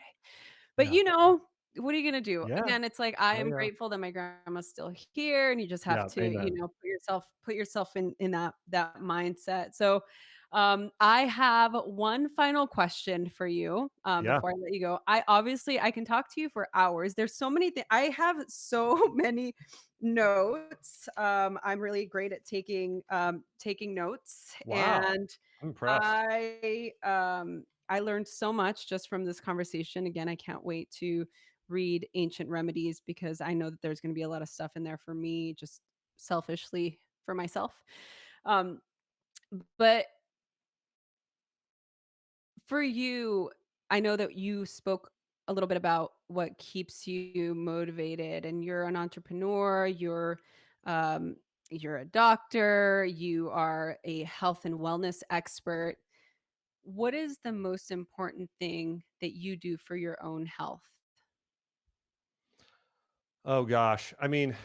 But yeah. what are you gonna do? Yeah. Again, it's like I Yeah, am yeah. grateful that my grandma's still here, and you just have Yeah, to, amen. put yourself in that mindset. So, I have one final question for you, Yeah. before I let you go. I can talk to you for hours. There's so many things. I have so many notes. I'm really great at taking notes, Wow. and I'm impressed. I learned so much just from this conversation. Again, I can't wait to read Ancient Remedies because I know that there's going to be a lot of stuff in there for me, just selfishly for myself. Um, but for you, I know that you spoke a little bit about what keeps you motivated, and you're an entrepreneur, um, you're a doctor, you are a health and wellness expert. What is the most important thing that you do for your own health? Oh gosh. I mean,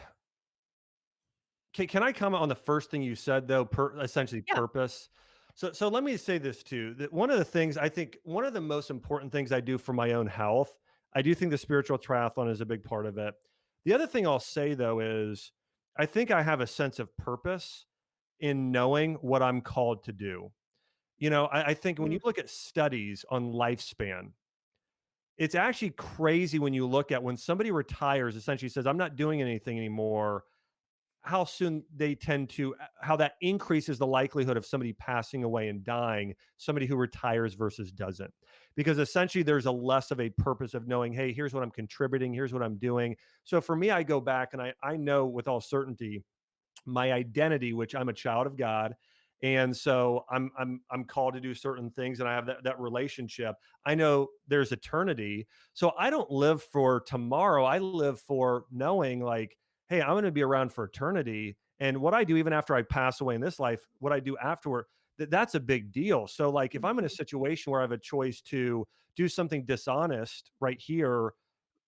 can I comment on the first thing you said though? Essentially Yeah. purpose. So let me say this too. That one of the things I think one of the most important things I do for my own health, I do think the spiritual triathlon is a big part of it. The other thing I'll say though is I think I have a sense of purpose in knowing what I'm called to do. I think when you Mm, look at studies on lifespan, it's actually crazy when you look at when somebody retires, essentially says, I'm not doing anything anymore, how soon they tend to, how that increases the likelihood of somebody passing away and dying, somebody who retires versus doesn't. Because essentially there's a less of a purpose of knowing, hey, here's what I'm contributing, here's what I'm doing. So for me, I go back and I know with all certainty my identity, which I'm a child of God. And so I'm called to do certain things, and I have that relationship. I know there's eternity. So I don't live for tomorrow. I live for knowing, like, hey, I'm going to be around for eternity. And what I do even after I pass away in this life, what I do afterward, that's a big deal. So like if I'm in a situation where I have a choice to do something dishonest right here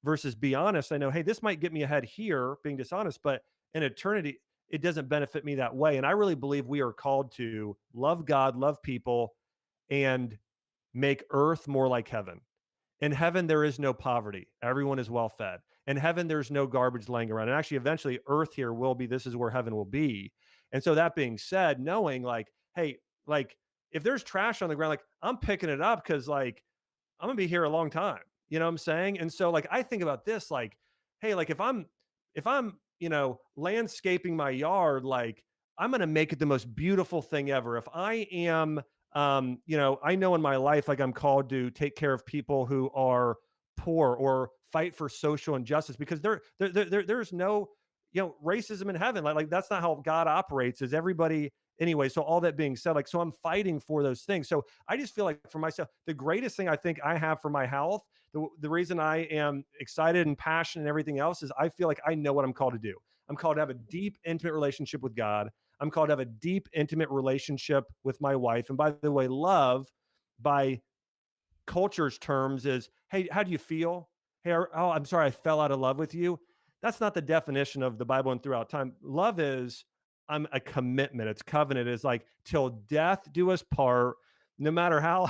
versus be honest, I know, hey, this might get me ahead here being dishonest, but in eternity, it doesn't benefit me that way. And I really believe we are called to love God, love people, and make earth more like heaven. In heaven, there is no poverty. Everyone is well fed. In heaven, there's no garbage laying around. And actually, eventually, earth here will be, this is where heaven will be. And so, that being said, knowing like, hey, like, if there's trash on the ground, like, I'm picking it up because, like, I'm gonna be here a long time. You know what I'm saying? And so like I think about this like, hey, like if I'm, landscaping my yard, like I'm gonna make it the most beautiful thing ever. If I am I know in my life like I'm called to take care of people who are poor or fight for social injustice because there's no racism in heaven. Like that's not how God operates, is everybody anyway. So all that being said, like so I'm fighting for those things. So I just feel like for myself, the greatest thing I think I have for my health, the reason I am excited and passionate and everything else is I feel like I know what I'm called to do. I'm called to have a deep, intimate relationship with God. I'm called to have a deep, intimate relationship with my wife. And by the way, love by culture's terms is, hey, how do you feel? Hey, oh, I'm sorry, I fell out of love with you. That's not the definition of the Bible and throughout time. Love is I'm a commitment. It's covenant. It's like till death do us part. No matter how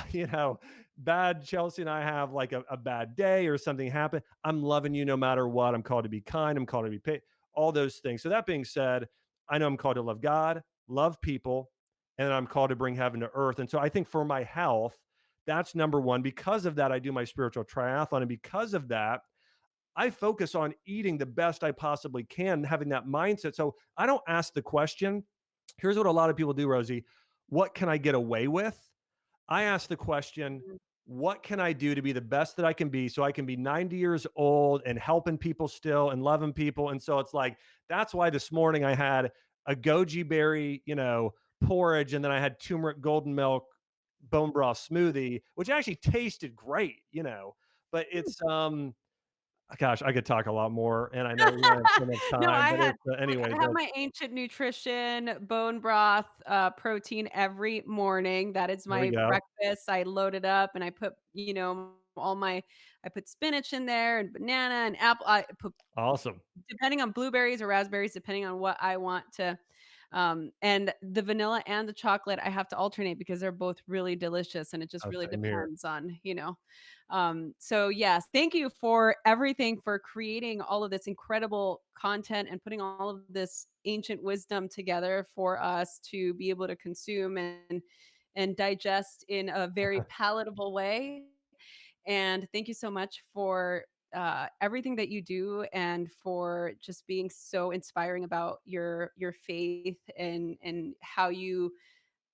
bad Chelsea and I have like a bad day or something happen, I'm loving you no matter what. I'm called to be kind. I'm called to be paid. All those things. So that being said, I know I'm called to love God, love people, and I'm called to bring heaven to earth. And so I think for my health, that's number one. Because of that, I do my spiritual triathlon. And because of that, I focus on eating the best I possibly can, having that mindset. So I don't ask the question. Here's what a lot of people do, Rosie. What can I get away with? I ask the question, what can I do to be the best that I can be so I can be 90 years old and helping people still and loving people? And so it's like, that's why this morning I had a goji berry, porridge, and then I had turmeric golden milk bone broth smoothie, which actually tasted great, but it's, gosh, I could talk a lot more, and I know we don't have so much No, time, I but had it's, like, anyways, I have my ancient nutrition, bone broth, protein every morning. That is there we my go. breakfast. I load it up and I put, all my I put spinach in there and banana and apple. I put Awesome. depending on blueberries or raspberries, depending on what I want to. And the vanilla and the chocolate, I have to alternate because they're both really delicious and it just Oh, really same here. depends on. So yes, thank you for everything, for creating all of this incredible content and putting all of this ancient wisdom together for us to be able to consume and digest in a very palatable way. And thank you so much for everything that you do and for just being so inspiring about your faith and how you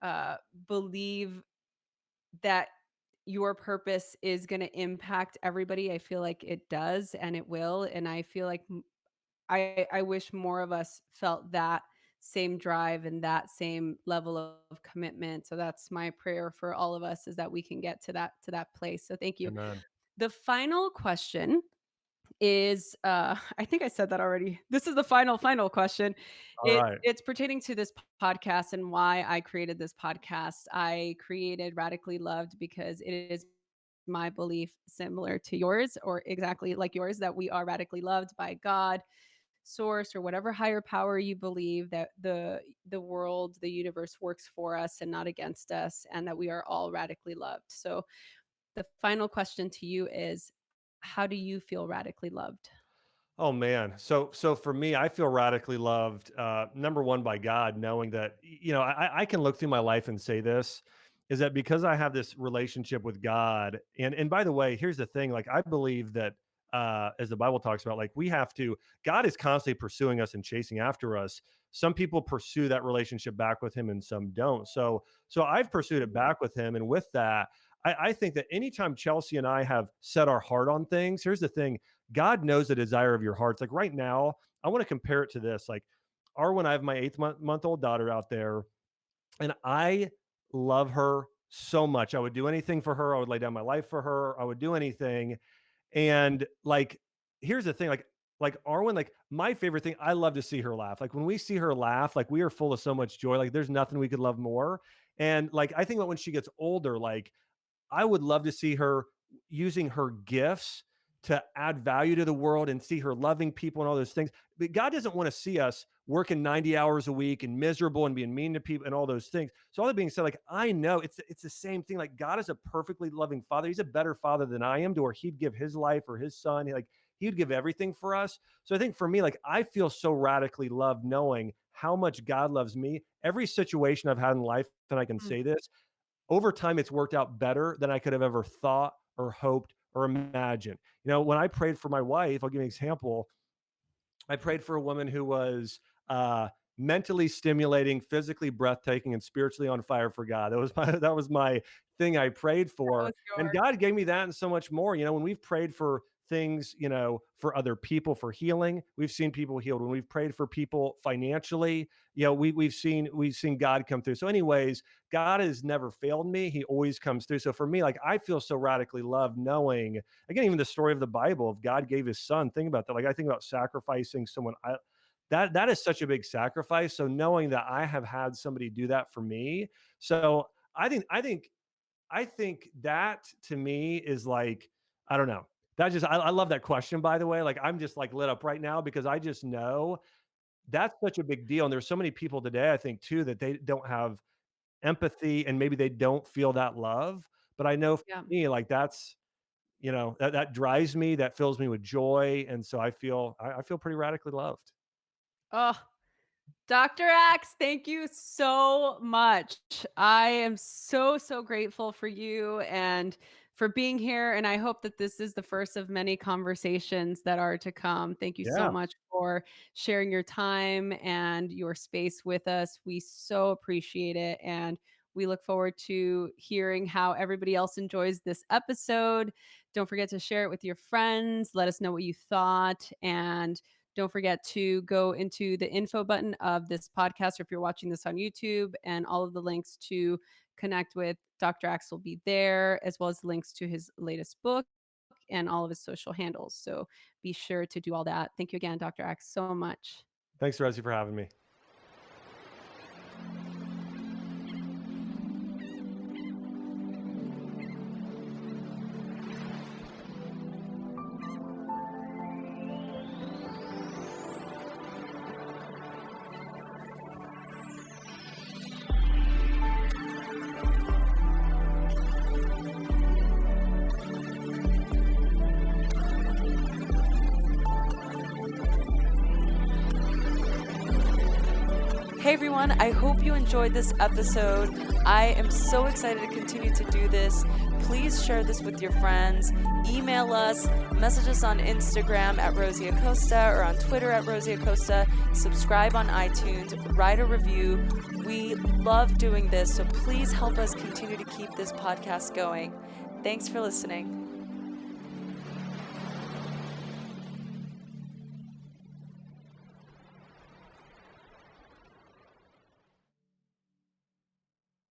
uh, believe that your purpose is going to impact everybody. I feel like it does and it will. And I feel like I wish more of us felt that same drive and that same level of commitment. So that's my prayer for all of us, is that we can get to that place. So thank you. Amen. The final question is I think I said that already. This is the final question. All right. It's pertaining to this podcast and why I created this podcast. I created Radically Loved because it is my belief, similar to yours or exactly like yours, that we are radically loved by God, source, or whatever higher power you believe, that the world, the universe works for us and not against us, and that we are all radically loved. So the final question to you is, how do you feel radically loved? Oh man. So for me, I feel radically loved. Number one by God, knowing that I can look through my life and say this is that because I have this relationship with God, and by the way, here's the thing: like I believe that as the Bible talks about, like God is constantly pursuing us and chasing after us. Some people pursue that relationship back with him and some don't. So I've pursued it back with him. And with that, I think that anytime Chelsea and I have set our heart on things, here's the thing: God knows the desire of your hearts. Like right now, I want to compare it to this. Like, Arwen, I have my 8-month old daughter out there, and I love her so much. I would do anything for her. I would lay down my life for her. I would do anything. And like, here's the thing: like Arwen, like my favorite thing, I love to see her laugh. Like when we see her laugh, like we are full of so much joy. Like there's nothing we could love more. And like I think about when she gets older, like I would love to see her using her gifts to add value to the world and see her loving people and all those things. But God doesn't want to see us working 90 hours a week and miserable and being mean to people and all those things. So all that being said, like I know it's the same thing. Like God is a perfectly loving father. He's a better father than I am, to where he'd give his life or his son. Like he'd give everything for us. So I think for me, like I feel so radically loved knowing how much God loves me. Every situation I've had in life, and I can Mm. say this, over time, it's worked out better than I could have ever thought or hoped or imagined. You know, when I prayed for my wife, I'll give you an example. I prayed for a woman who was mentally stimulating, physically breathtaking, and spiritually on fire for God. That was my thing I prayed That was for, and yours. God gave me that and so much more. You know, when we've prayed for things, you know, for other people for healing, we've seen people healed. When we've prayed for people financially, you know, we've seen God come through. So, anyways, God has never failed me. He always comes through. So for me, like I feel so radically loved knowing, again, even the story of the Bible, of God gave his son. Think about that. Like I think about sacrificing someone. That is such a big sacrifice. So knowing that I have had somebody do that for me. So I think that to me is like, I don't know. I love that question, by the way. Like I'm just like lit up right now because I just know that's such a big deal. And there's so many people today, I think too, that they don't have empathy and maybe they don't feel that love. But I know for Yeah. me, like that's, you know, that drives me, that fills me with joy. And so I feel pretty radically loved. Oh, Dr. Axe, thank you so much. I am so, so grateful for you and for being here. And I hope that this is the first of many conversations that are to come. Thank you so Yeah. much for sharing your time and your space with us. We so appreciate it. And we look forward to hearing how everybody else enjoys this episode. Don't forget to share it with your friends. Let us know what you thought. And don't forget to go into the info button of this podcast, or if you're watching this on YouTube, and all of the links to connect with Dr. Axe will be there, as well as links to his latest book and all of his social handles. So be sure to do all that. Thank you again, Dr. Axe, so much. Thanks, Rosie, for having me. Hey everyone, I hope you enjoyed this episode. I am so excited to continue to do this. Please share this with your friends. Email us, message us on Instagram at Rosie Acosta or on Twitter at Rosie Acosta. Subscribe on iTunes, write a review. We love doing this, so please help us continue to keep this podcast going. Thanks for listening.